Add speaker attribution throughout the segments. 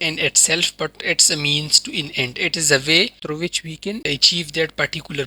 Speaker 1: in itself but it's a means to an end. It is a way through which we can achieve that particular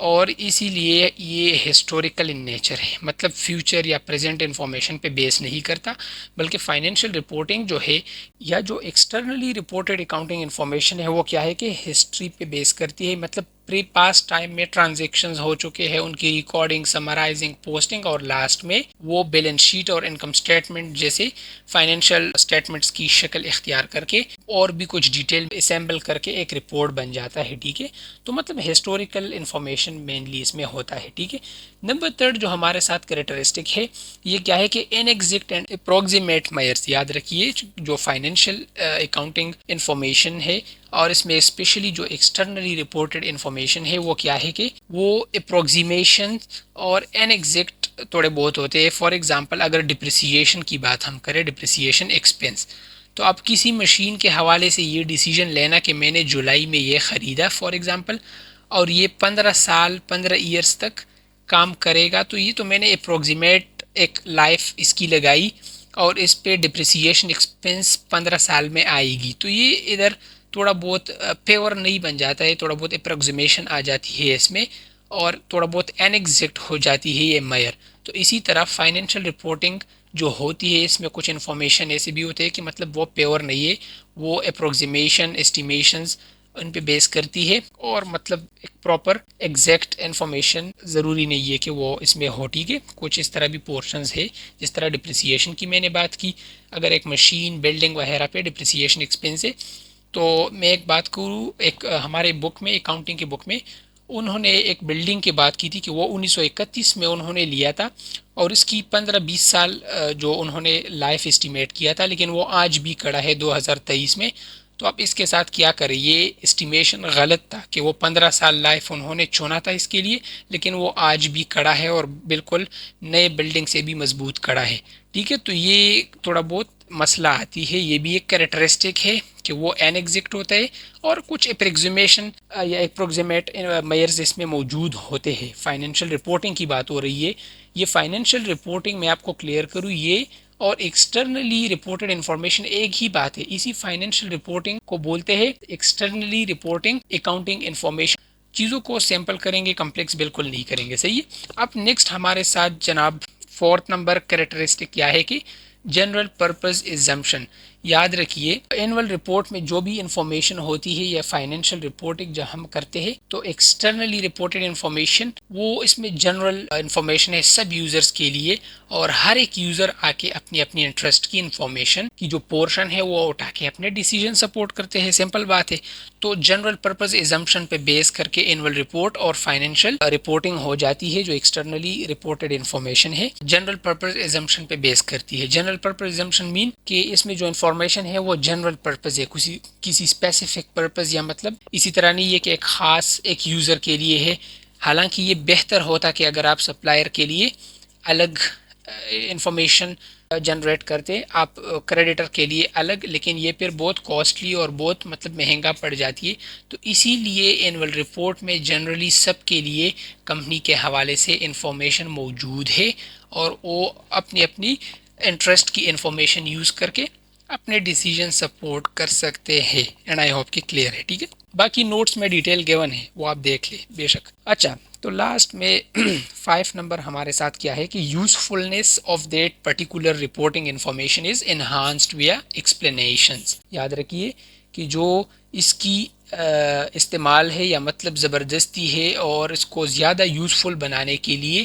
Speaker 1: اور اسی لیے یہ historical in nature ہے، مطلب future یا present information پہ بیس نہیں کرتا، بلکہ فائنینشیل رپورٹنگ جو ہے یا جو ایکسٹرنلی رپورٹڈ اکاؤنٹنگ انفارمیشن ہے وہ کیا ہے کہ ہسٹری پہ بیس کرتی ہے، مطلب پری پاسٹ ٹائم میں ٹرانزیکشنز ہو چکے ہیں، ان کی ریکارڈنگ، سمرائزنگ، پوسٹنگ، اور لاسٹ میں وہ بیلنس شیٹ اور انکم سٹیٹمنٹ جیسے فائنینشیل سٹیٹمنٹس کی شکل اختیار کر کے اور بھی کچھ ڈیٹیل اسمبل کر کے ایک رپورٹ بن جاتا ہے، ٹھیک ہے۔ تو مطلب ہسٹوریکل انفارمیشن مینلی اس میں ہوتا ہے، ٹھیک ہے۔ نمبر تھرڈ جو ہمارے ساتھ کریکٹرسٹک ہے یہ کیا ہے کہ ان ایگزیکٹ اینڈ اپروکسیمیٹ میئرس، یاد رکھیے جو فائنینشیل اکاؤنٹنگ انفارمیشن ہے اور اس میں اسپیشلی جو ایکسٹرنلی رپورٹڈ انفارمیشن ہے وہ کیا ہے کہ وہ اپروکسیمیشن اور ان ایگزیکٹ تھوڑے بہت ہوتے ہیں۔ فار ایگزامپل اگر ڈپریسیشن کی بات ہم کریں، ڈپریسیشن ایکسپینس، تو اب کسی مشین کے حوالے سے یہ ڈیسیجن لینا کہ میں نے جولائی میں یہ خریدا فار ایگزامپل اور یہ 15 ایئرس تک کام کرے گا، تو یہ تو میں نے اپروکسیمیٹ ایک لائف اس کی لگائی اور اس پہ ڈپریسیشن ایکسپینس 15 سال میں آئے گی، تو یہ ادھر تھوڑا بہت پیور نہیں بن جاتا ہے، تھوڑا بہت اپروکسیمیشن آ جاتی ہے اس میں اور تھوڑا بہت ان ایگزیکٹ ہو جاتی ہے یہ میئر۔ تو اسی طرح فائنینشیل رپورٹنگ جو ہوتی ہے اس میں کچھ انفارمیشن ایسے بھی ہوتے ہیں کہ مطلب وہ پیور نہیں ہے، وہ اپروکسیمیشن، اسٹیمیشنز ان پہ بیس کرتی ہے اور مطلب ایک پراپر ایگزیکٹ انفارمیشن ضروری نہیں ہے کہ وہ اس میں ہو، ٹھیک ہے۔ کچھ اس طرح بھی پورشنز ہے، جس طرح ڈپریسیشن کی میں نے بات کی، اگر ایک مشین، بلڈنگ وغیرہ پہ ڈپریسیشن ایکسپینس ہے تو میں ایک بات کروں، ایک ہمارے بک میں، اکاؤنٹنگ کے بک میں انہوں نے ایک بلڈنگ کی بات کی تھی کہ وہ 1931 میں انہوں نے لیا تھا اور اس کی 15-20 سال جو انہوں نے لائف اسٹیمیٹ کیا تھا، لیکن وہ آج بھی کڑا ہے 2023 میں۔ تو آپ اس کے ساتھ کیا کریں، یہ اسٹیمیشن غلط تھا کہ وہ 15 سال لائف انہوں نے چنا تھا اس کے لیے، لیکن وہ آج بھی کڑا ہے اور بالکل نئے بلڈنگ سے بھی مضبوط کڑا ہے، ٹھیک ہے۔ تو یہ تھوڑا بہت مسئلہ آتی ہے، یہ بھی ایک کریکٹرسٹک ہے کہ وہ این ایگزیکٹ ہوتا ہے اور کچھ اپروکسیمیشن یا اپروکسیمیٹ میئرز اس میں موجود ہوتے ہیں۔ فائنینشیل رپورٹنگ کی بات ہو رہی ہے، یہ فائنینشیل رپورٹنگ میں آپ کو کلیئر کروں، یہ اور ایکسٹرنلی رپورٹڈ انفارمیشن ایک ہی بات ہے، اسی فائنینشیل رپورٹنگ کو بولتے ہیں ایکسٹرنلی رپورٹنگ اکاؤنٹنگ انفارمیشن۔ چیزوں کو سیمپل کریں گے، کمپلیکس بالکل نہیں کریں گے، صحیح ہے۔ اب نیکسٹ ہمارے ساتھ جناب فورتھ نمبر کریکٹرسٹک کیا ہے کہ جنرل پرپز ایگزمپشن۔ یاد رکھیے اینول رپورٹ میں جو بھی انفارمیشن ہوتی ہے یا فائنینشیل رپورٹنگ جب ہم کرتے ہیں تو ایکسٹرنلی رپورٹڈ انفارمیشن وہ اس میں جنرل انفارمیشن ہے سب یوزرز کے لیے، اور ہر ایک یوزر آ کے اپنی اپنی انٹرسٹ کی انفارمیشن کی جو پورشن ہے وہ اٹھا کے اپنے ڈیسیجن سپورٹ کرتے ہیں، سمپل بات ہے۔ تو جنرل پرپز ایگزمپشن پہ بیس کر کے اینول رپورٹ اور فائنینشیل رپورٹنگ ہو جاتی ہے جو ایکسٹرنلی رپورٹڈ انفارمیشن ہے جنرل پرپز ایگزمپشن پہ بیس کرتی ہے۔ جنرل پرپز ایگزمپشن مین کہ اس میں جو انفارمیشن ہے وہ جنرل پرپز ہے، کسی اسپیسیفک پرپز، یا مطلب اسی طرح نہیں ہے کہ ایک خاص ایک یوزر کے لیے ہے، حالانکہ یہ بہتر ہوتا کہ اگر آپ سپلائر کے لیے الگ انفارمیشن جنریٹ کرتے، آپ کریڈیٹر کے لیے الگ، لیکن یہ پھر بہت کاسٹلی اور بہت مطلب مہنگا پڑ جاتی ہے۔ تو اسی لیے اینول رپورٹ میں جنرلی سب کے لیے کمپنی کے حوالے سے انفارمیشن موجود ہے اور وہ اپنی اپنی انٹرسٹ کی انفارمیشن یوز کر کے اپنے ڈیسیجن سپورٹ کر سکتے ہیں، اینڈ آئی ہوپ کہ کلیئر ہے، ٹھیک ہے۔ باقی نوٹس میں ڈیٹیل گیون ہے، وہ آپ دیکھ لیں بے شک۔ اچھا، تو لاسٹ میں 5 نمبر ہمارے ساتھ کیا ہے کہ usefulness of that particular reporting information is enhanced via explanations. یاد رکھیے کہ جو اس کی استعمال ہے یا مطلب زبردستی ہے اور اس کو زیادہ یوزفل بنانے کے لیے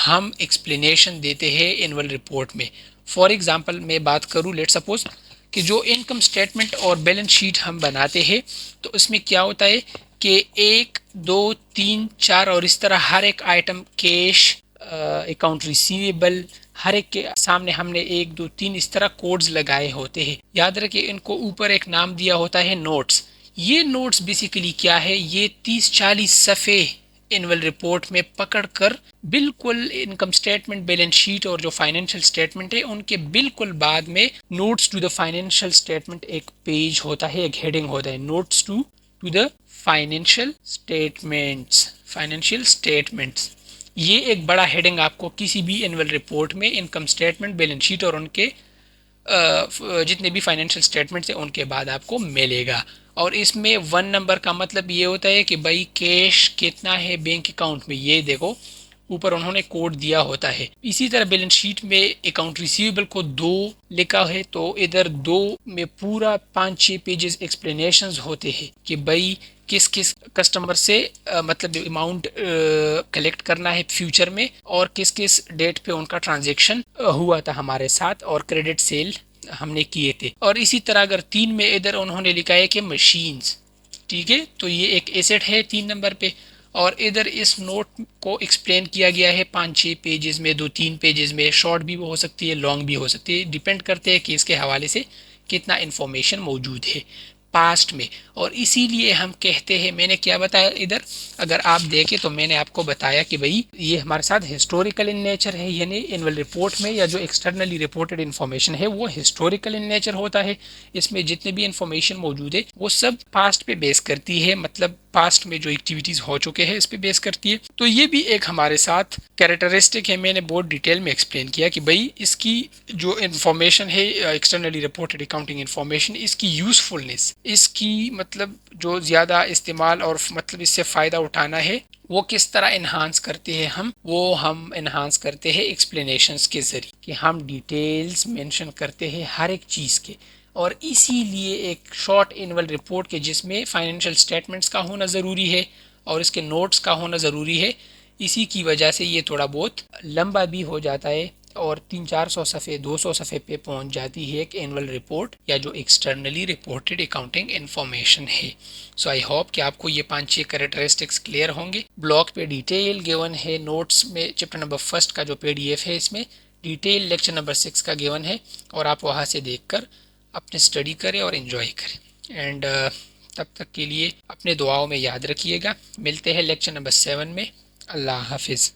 Speaker 1: ہم ایکسپلینیشن دیتے ہیں اینول رپورٹ میں۔ فار ایگزامپل میں بات کروں، لیٹ سپوز کہ جو انکم سٹیٹمنٹ اور بیلنس شیٹ ہم بناتے ہیں تو اس میں کیا ہوتا ہے کہ 1 2 3 4 اور اس طرح ہر ایک آئٹم، کیش، اکاؤنٹ ریسیویبل، ہر ایک کے سامنے ہم نے 1 2 3 اس طرح کوڈز لگائے ہوتے ہیں۔ یاد رکھیں ان کو اوپر ایک نام دیا ہوتا ہے نوٹس۔ یہ نوٹس بیسیکلی کیا ہے، یہ 30-40 صفحے اینول رپورٹ میں پکڑ کر بالکل انکم سٹیٹمنٹ، بیلنس شیٹ اور جو فائنینشیل سٹیٹمنٹ ہے ان کے بالکل بعد میں notes to the financial statement ایک پیج ہوتا ہے، ایک ہیڈنگ ہوتا ہے، notes to the financial statements, financial statements. یہ ایک بڑا ہیڈنگ آپ کو کسی بھی اینول رپورٹ میں انکم سٹیٹمنٹ، بیلنس شیٹ اور ان کے جتنے بھی فائنینشیل سٹیٹمنٹس ہیں ان کے بعد آپ کو ملے گا، اور اس میں 1 نمبر کا مطلب یہ ہوتا ہے کہ بھائی کیش کتنا ہے بینک اکاؤنٹ میں، یہ دیکھو اوپر انہوں نے کوڈ دیا ہوتا ہے. اسی طرح بیلنس شیٹ میں اکاؤنٹ ریسیویبل کو 2 لکھا ہے، تو ادھر 2 میں پورا 5-6 پیجز ایکسپلینیشنز ہوتے ہیں کہ بھائی کس کس کسٹمر سے مطلب اماؤنٹ کلیکٹ کرنا ہے فیوچر میں، اور کس کس ڈیٹ پہ ان کا ٹرانزیکشن ہوا تھا ہمارے ساتھ، اور کریڈٹ سیل ہم نے کیے تھے. اور اسی طرح اگر 3 میں ادھر انہوں نے لکھا ہے کہ مشینز، ٹھیک ہے، تو یہ ایک ایسٹ ہے 3 نمبر پہ. اور ادھر اس نوٹ کو ایکسپلین کیا گیا ہے 5-6 پیجز میں، 2-3 پیجز میں، شارٹ بھی ہو سکتی ہے، لانگ بھی ہو سکتی ہے، ڈیپینڈ کرتے ہیں کہ اس کے حوالے سے کتنا انفارمیشن موجود ہے پاسٹ میں. اور اسی لیے ہم کہتے ہیں، میں نے کیا بتایا ادھر، اگر آپ دیکھیں تو میں نے آپ کو بتایا کہ بھئی یہ ہمارے ساتھ ہسٹوریکل ان نیچر ہے، یعنی اینول رپورٹ میں یا جو ایکسٹرنلی رپورٹڈ انفارمیشن ہے وہ ہسٹوریکل ان نیچر ہوتا ہے. اس میں جتنے بھی انفارمیشن موجود ہے وہ سب پاسٹ پہ بیس کرتی ہے، مطلب پاسٹ میں جو ایکٹیویٹیز ہو چکے ہیں اس پہ بیس کرتی ہے. تو یہ بھی ایک ہمارے ساتھ کیریکٹرسٹک ہے. میں نے بہت ڈیٹیل میں ایکسپلین کیا کہ بھئی اس کی جو انفارمیشن ہے ایکسٹرنلی رپورٹڈ اکاؤنٹنگ انفارمیشن، اس کی یوزفلنس، اس کی مطلب جو زیادہ استعمال اور مطلب اس سے فائدہ اٹھانا ہے وہ کس طرح انہانس کرتے ہیں ہم انہانس کرتے ہیں ایکسپلینیشنز کے ذریعے، کہ ہم ڈیٹیلز مینشن کرتے ہیں ہر ایک چیز کے. اور اسی لیے ایک شارٹ اینول رپورٹ کے جس میں فائنینشیل سٹیٹمنٹس کا ہونا ضروری ہے اور اس کے نوٹس کا ہونا ضروری ہے، اسی کی وجہ سے یہ تھوڑا بہت لمبا بھی ہو جاتا ہے اور 300-400 صفحے 200 صفحے پہ پہنچ جاتی ہے ایک اینول رپورٹ یا جو ایکسٹرنلی رپورٹڈ اکاؤنٹنگ انفارمیشن ہے. سو آئی ہوپ کہ آپ کو یہ 5-6 کریکٹرسٹکس کلیئر ہوں گے. بلاگ پہ ڈیٹیل گیون ہے، نوٹس میں چیپٹر نمبر 1 کا جو PDF ہے اس میں ڈیٹیل لیکچر نمبر 6 کا گیون ہے، اور آپ وہاں سے دیکھ کر اپنے اسٹڈی کریں اور انجوائے کریں. اینڈ تب تک کے لیے اپنے دعاؤں میں یاد رکھیے گا. ملتے ہیں لیکچر نمبر 7 میں. اللہ حافظ.